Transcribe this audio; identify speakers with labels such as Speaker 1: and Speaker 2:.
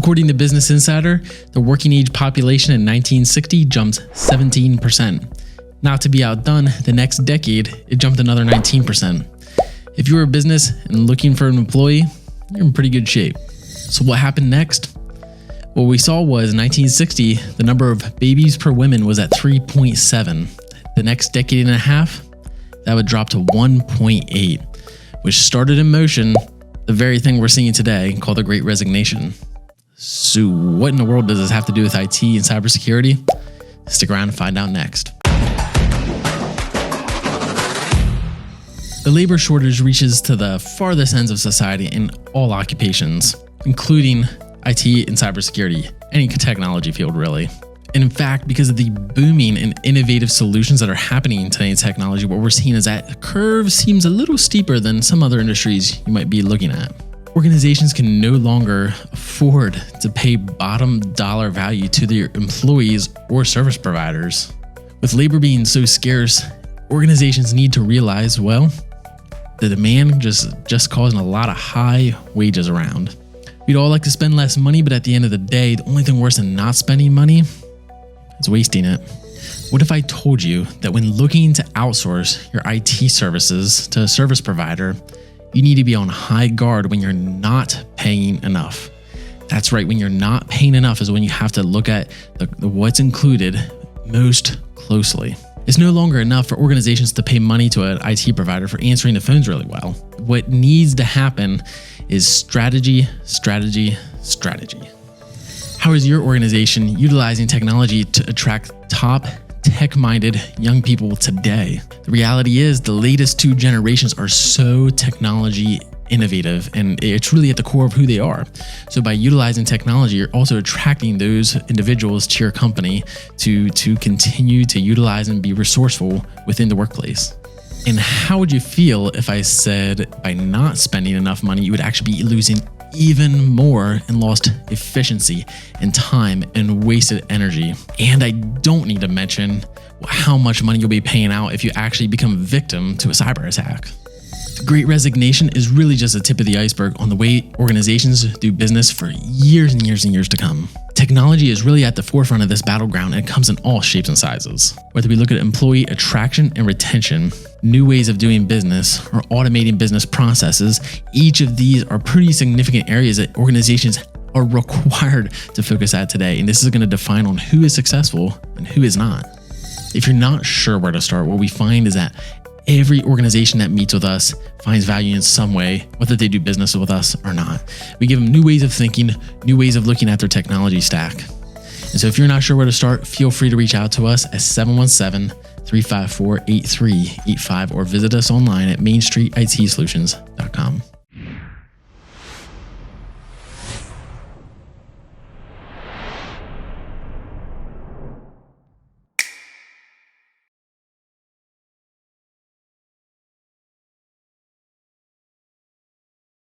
Speaker 1: According to Business Insider, the working age population in 1960 jumped 17%. Not to be outdone, the next decade, it jumped another 19%. If you're a business and looking for an employee, you're in pretty good shape. So what happened next? What we saw was in 1960, the number of babies per woman was at 3.7. The next decade and a half, that would drop to 1.8, which started in motion the very thing we're seeing today called the Great Resignation. So what in the world does this have to do with IT and cybersecurity? Stick around and find out next. The labor shortage reaches to the farthest ends of society in all occupations, including IT and cybersecurity, any technology field really. And in fact, because of the booming and innovative solutions that are happening today in technology, what we're seeing is that curve seems a little steeper than some other industries you might be looking at. Organizations can no longer afford to pay bottom dollar value to their employees or service providers. With labor being so scarce, organizations need to realize, well, the demand just causing a lot of high wages around. We'd all like to spend less money, but at the end of the day, the only thing worse than not spending money is wasting it. What if I told you that when looking to outsource your IT services to a service provider, you need to be on high guard when you're not paying enough? That's right, when you're not paying enough is when you have to look at what's included most closely. It's no longer enough for organizations to pay money to an IT provider for answering the phones really well. What needs to happen is strategy, strategy, strategy. How is your organization utilizing technology to attract top tech-minded young people today? The reality is the latest two generations are so technology innovative, and it's really at the core of who they are. So by utilizing technology, you're also attracting those individuals to your company to continue to utilize and be resourceful within the workplace. And how would you feel if I said by not spending enough money, you would actually be losing even more and lost efficiency and time and wasted energy? And I don't need to mention how much money you'll be paying out if you actually become a victim to a cyber attack. The Great Resignation is really just the tip of the iceberg on the way organizations do business for years and years and years to come. Technology is really at the forefront of this battleground, and it comes in all shapes and sizes. Whether we look at employee attraction and retention, new ways of doing business, or automating business processes, each of these are pretty significant areas that organizations are required to focus at today. And this is going to define on who is successful and who is not. If you're not sure where to start, what we find is that every organization that meets with us finds value in some way, whether they do business with us or not. We give them new ways of thinking, new ways of looking at their technology stack. And so if you're not sure where to start, feel free to reach out to us at 717-354-8385 or visit us online at mainstreetitsolutions.com.